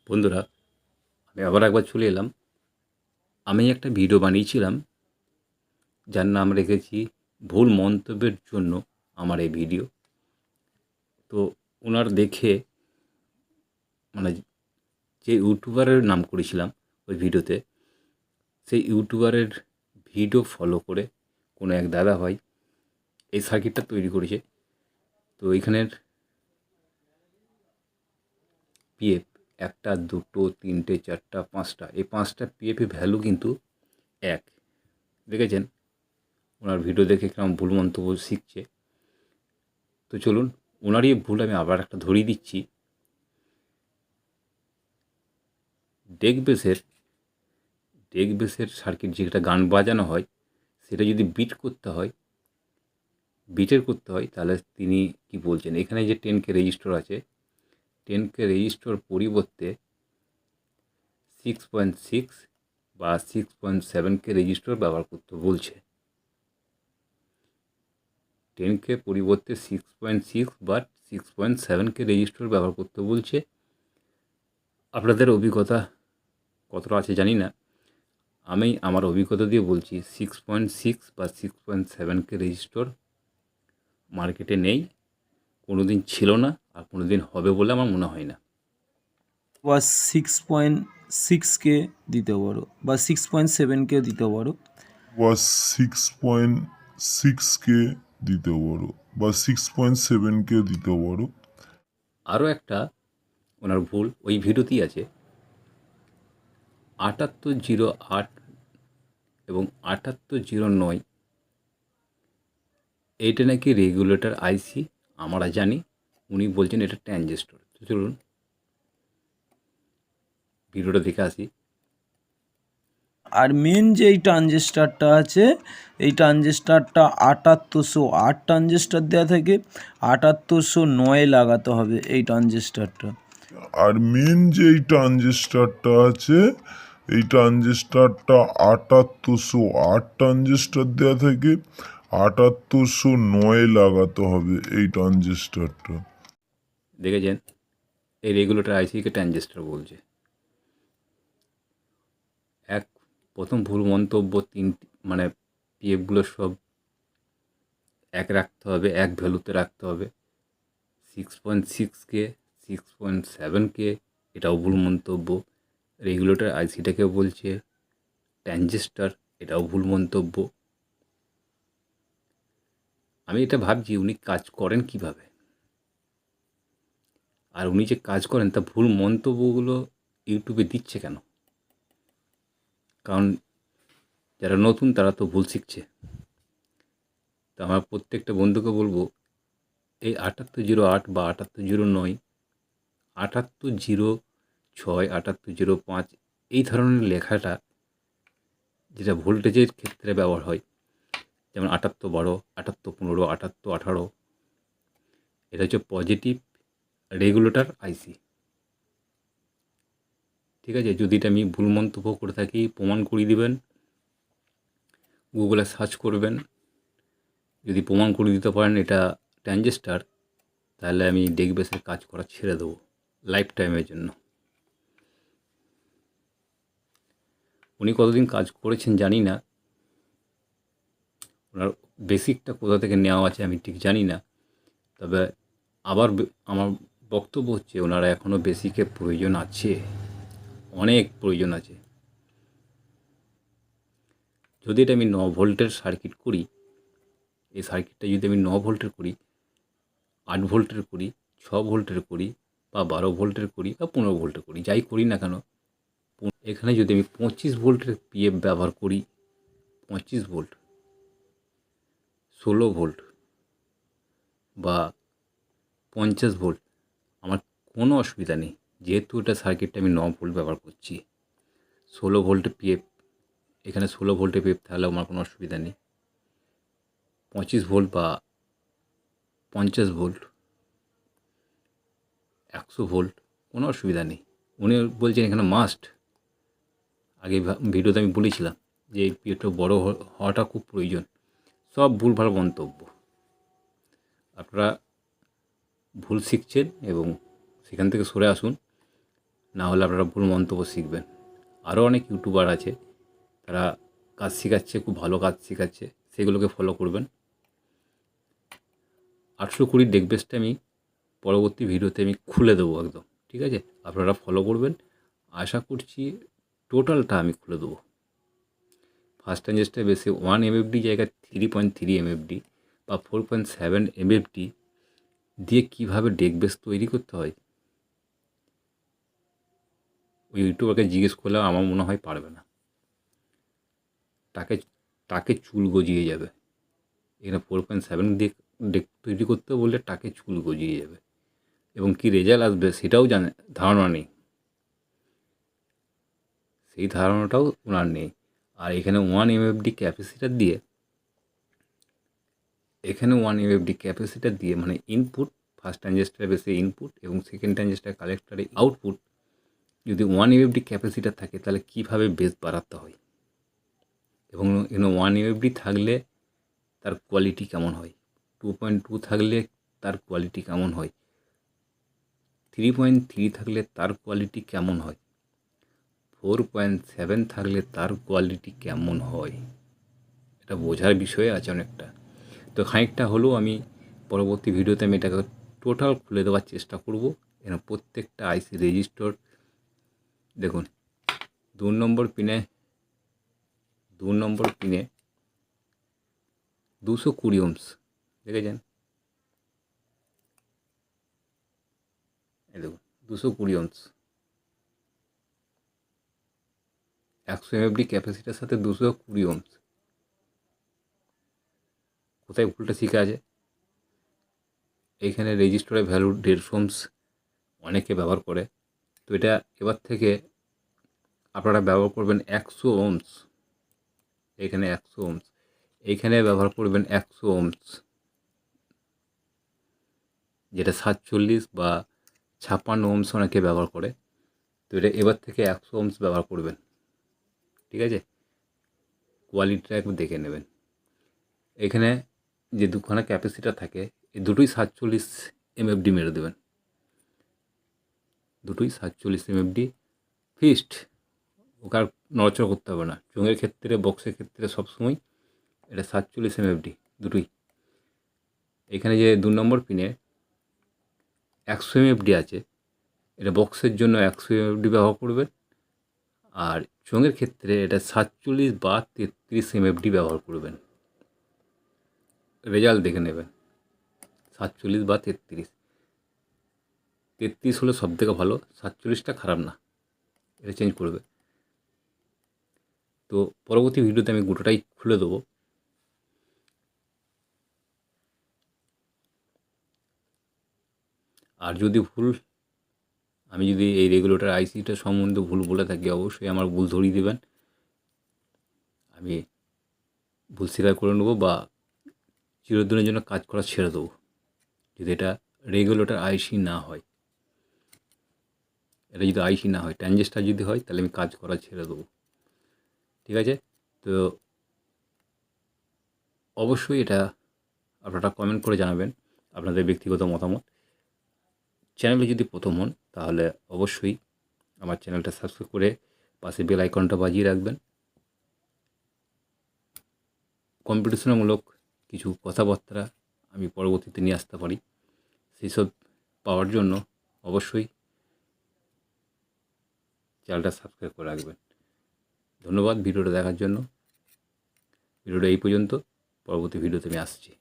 বন্ধুরা, আমি আবার একবার চলে এলাম। আমি একটা ভিডিও বানিয়েছিলাম, যার নাম রেখেছি ভুল মন্তব্যের জন্য আমার এই ভিডিও। তো ওনার দেখে, মানে যে ইউটিউবারের নাম করেছিলাম ওই ভিডিওতে, সেই ইউটিউবারের ভিডিও ফলো করে কোনো এক দাদা ভাই এই সার্কিটটা তৈরি করেছে। তো এইখানের পিএফ 1, 2, 3, 4, 5টা, এই 5টা পিএফের ভ্যালু কিন্তু এক। দেখেছেন ওনার ভিডিও দেখে কেমন ভুল মন্তব্য শিখছে। তো চলুন, ওনারই ভুল আমি আবার একটা ধরিয়ে দিচ্ছি। ডেক বেসের সার্কিট, যেটা গান বাজানো হয়, সেটা যদি বিটের করতে হয়, তাহলে তিনি কি বলছেন, এখানে যে 10K রেজিস্টর আছে, 10K রেজিস্টর পরিবর্তে 6.6 বা 6.7K রেজিস্টর ব্যবহার করতে বলছে। 10K পরিবর্তে 6.6 বা 6.7K রেজিস্টর ব্যবহার করতে বলছে। আপনাদের অভিজ্ঞতা কতটা আছে জানি না, আমি আমার অভিজ্ঞতা দিয়ে বলছি 6.6 বা 6.7K রেজিস্টর মার্কেটে নেই, কোনো দিন ছিল না, আর কোনো দিন হবে বলে আমার মনে হয় না। বা 6.6K দিতে পারো বা 6.7K দিতে পারো বা 6.6K দিতে পারো বা 6.7K দিতে পারো। আরও একটা ওনার ভুল ওই ভিডিওতেই আছে, 7808 এবং 7809, এইটা নাকি রেগুলেটর আইসি। আমরা জানি, উনি বলছেন এটা ট্রানজিস্টর। তো চলুন ভিডিওটা দেখে আসি। আর মেন যে এই ট্রানজিস্টারটা আছে, এই ট্রানজিস্টারটা 7808 ট্রানজিস্টার দেওয়া থাকে, 7809 লাগাতে হবে এই ট্রানজিস্টারটা। আর মেন যে এই ট্রানজিস্টারটা আছে, এই ট্রানজিস্টারটা 7808 ট্রানজিস্টার দেওয়া থেকে 7809 লাগাতে হবে এই ট্রানজিস্টারটা। দেখেছেন, এই রেগুলেটর আইসিকে ট্রানজিস্টর বলছে। এক প্রথম ভুল মন্তব্য, মানে পিএফগুলো সব এক রাখতে হবে, এক ভ্যালুতে রাখতে হবে। 6.6K, 6.7K, এটাও ভুল মন্তব্য। রেগুলেটর আইসিটাকে বলছে ট্রানজিস্টর, এটাও ভুল মন্তব্য। আমি এটা ভাবছি উনি কাজ করেন কিভাবে, আর উনি যে কাজ করেন তা ভুল মন্তব্যগুলো ইউটিউবে দিচ্ছে কেন? কারণ যারা নতুন তারা তো ভুল শিখছে। তো আমার প্রত্যেকটা বন্ধুকে বলবো, এই 7808 বা 7809, 7806, 7805, এই ধরনের লেখাটা যেটা ভোল্টেজের ক্ষেত্রে ব্যবহার হয়, যেমন 7812, 7815, 7818, এটা হচ্ছে পজিটিভ রেগুলেটর আইসি। ঠিক আছে, যদি এটা আমি ভুল মন্তব্য করে থাকি প্রমাণ করিয়ে দিবেন, গুগলে সার্চ করবেন। যদি প্রমাণ করে দিতে পারেন এটা ট্রানজিস্টার, তাহলে আমি ডেকবেসের কাজ করা ছেড়ে দেবো লাইফ টাইমের জন্য। উনি কতদিন কাজ করেছেন জানি না, ওনার বেসিকটা কোথা থেকে নেওয়া আছে আমি ঠিক জানি না। তবে আমার বক্তব্য হচ্ছে ওনারা এখনও বেসিকের প্রয়োজন আছে, অনেক প্রয়োজন আছে। যদি এটা আমি 9 ভোল্টের সার্কিট করি, এই সার্কিটটা যদি আমি 9 ভোল্টের করি, 8 ভোল্টের করি, 6 ভোল্টের করি, বা 12 ভোল্টের করি, বা 15 ভোল্টের করি, যাই করি না কেন, এখানে যদি আমি 25 ভোল্টের পিএফ ব্যবহার করি, 25 ভোল্ট, 16 ভোল্ট বা 50 ভোল্ট, আমার কোনো অসুবিধা নেই, যেহেতু এটা সার্কিটটা আমি 9 ভোল্ট ব্যবহার করছি। 16 ভোল্টের পিএফ, এখানে 16 ভোল্টের পিএফ, তাহলে আমার কোনো অসুবিধা নেই। 25 ভোল্ট বা 50 ভোল্ট, 100 ভোল্ট, কোনো অসুবিধা নেই। উনি বলছেন এখানে মাস্ট। আগে ভিডিওতে আমি বলেছিলাম যে এই পিএফটা বড় হওয়াটা খুব প্রয়োজন। সব ভুলভাল মন্তব্য। আপনারা ভুল শিখছেন এবং সেখান থেকে সরে আসুন। না হলে আপনারা ভুল মন্তব্য শিখবেন। আরও অনেক ইউটিউবার আছে, তারা কাজ শেখাচ্ছে, খুব ভালো কাজ শেখাচ্ছে, সেগুলোকে ফলো করবেন। 820 ডেকবেসটা আমি পরবর্তী ভিডিওতে আমি খুলে দেবো একদম, ঠিক আছে? আপনারা ফলো করবেন। আশা করছি টোটালটা আমি খুলে দেবো। ফার্স্ট ট্রানজেস্টটা বেশি 1 MFD জায়গায় 3.3 MFD বা 4.7 MFD দিয়ে কীভাবে ডেকবেস তৈরি করতে হয়, ওই ইউটিউবারকে জিজ্ঞেস করলে আমার মনে হয় পারবে না। তাকে তাকে চুল গজিয়ে যাবে। এখানে 4.7 দিয়ে ডেক তৈরি করতে বললে তাকে চুল গজিয়ে যাবে, এবং কী রেজাল্ট আসবে সেটাও ধারণা নেই, সেই ধারণাটাও ওনার নেই। আর এখানে 1 MFD ক্যাপাসিটার দিয়ে মানে ইনপুট, ফার্স্ট ট্রানজিস্টারে বেশি ইনপুট এবং সেকেন্ড ট্রানজিস্টার কালেক্টরে আউটপুট, যদি 1 MFD ক্যাপাসিটার থাকে তাহলে কীভাবে বেস বাড়াতে হয়, এবং 1 MFD থাকলে তার কোয়ালিটি কেমন হয়, 2.2 থাকলে তার কোয়ালিটি কেমন হয়, 3.3 থাকলে তার কোয়ালিটি কেমন হয়, 4.7 থাকলে তার কোয়ালিটি কেমন হয়, এটা বোঝার বিষয় আছে অনেকটা। তো খানিকটা হলেও আমি পরবর্তী ভিডিওতে আমি এটাকে টোটাল খুলে দেওয়ার চেষ্টা করব। এর প্রত্যেকটা আইসি রেজিস্টার দেখুন, 2 নম্বর পিনে 220 ওহমস দেখেছেন, এই দেখুন 220 ওহমস, 100 MFD ক্যাপাসিটার সাথে 220 ওহমস। কোথায় ভুলটা শিখে আছে? এইখানে রেজিস্টারের ভ্যালু 150 ওহমস অনেকে ব্যবহার করে, তো এটা এবার থেকে আপনারা ব্যবহার করবেন 100 ওহমস। এখানে 100 ওহমস, এইখানে ব্যবহার করবেন 100 ওহমস, যেটা 47 বা 56 ওহমস অনেকে ব্যবহার করে। তো এটা এবার থেকে 100 ওহমস ব্যবহার করবেন, ঠিক আছে? কোয়ালিটিটা একটু দেখে নেবেন। এখানে যে দুখানা ক্যাপাসিটার থাকে, এই দুটোই 47 MFD মেরে দেবেন, দুটোই 47 MFD ফিক্সড, ওকে আর নড়াচড়া করতে হবে না। চোঙের ক্ষেত্রে, বক্সের ক্ষেত্রে সবসময় এটা 47 MFD দুটোই। এখানে যে 2 নম্বর পিনে 100 MFD আছে, এটা বক্সের জন্য 100 MFD ব্যবহার করবেন, আর চোঙের ক্ষেত্রে এটা 47 বা 33 MFD ব্যবহার করবেন। রেজাল্ট দেখে নেবেন, 47 বা 33 হলে সব থেকে ভালো, 47টা খারাপ না, এটা চেঞ্জ করবে। তো পরবর্তী ভিডিওতে আমি গোটাটাই খুলে দেবো। আর যদি আমি যদি এই রেগুলেটর আইসিটা সম্বন্ধে ভুল বলে থাকি, অবশ্যই আমার ভুল ধরিয়ে দেবেন, আমি ভুল স্বীকার করে নেবো বা চিরদিনের জন্য কাজ করা ছেড়ে দেবো, যদি এটা রেগুলেটর আইসি না হয়। এটা যদি আইসি না হয়, ট্রানজিস্টার যদি হয়, তাহলে আমি কাজ করা ছেড়ে দেবো, ঠিক আছে? তো অবশ্যই এটা আপনারা কমেন্ট করে জানাবেন আপনাদের ব্যক্তিগত মতামত। চ্যানেলে যদি প্রথম হন তাহলে অবশ্যই আমার চ্যানেলটা সাবস্ক্রাইব করে পাশে বেল আইকনটা বাজিয়ে রাখবেন। কম্পিটিশনমূলক কিছু কথাবার্তা আমি পরবর্তীতে নিয়ে আসতে পারি, সেই সব পাওয়ার জন্য অবশ্যই চ্যানেলটা সাবস্ক্রাইব করে রাখবেন। ধন্যবাদ ভিডিওটা দেখার জন্য। ভিডিওটা এই পর্যন্ত, পরবর্তী ভিডিওতে আমি আসছি।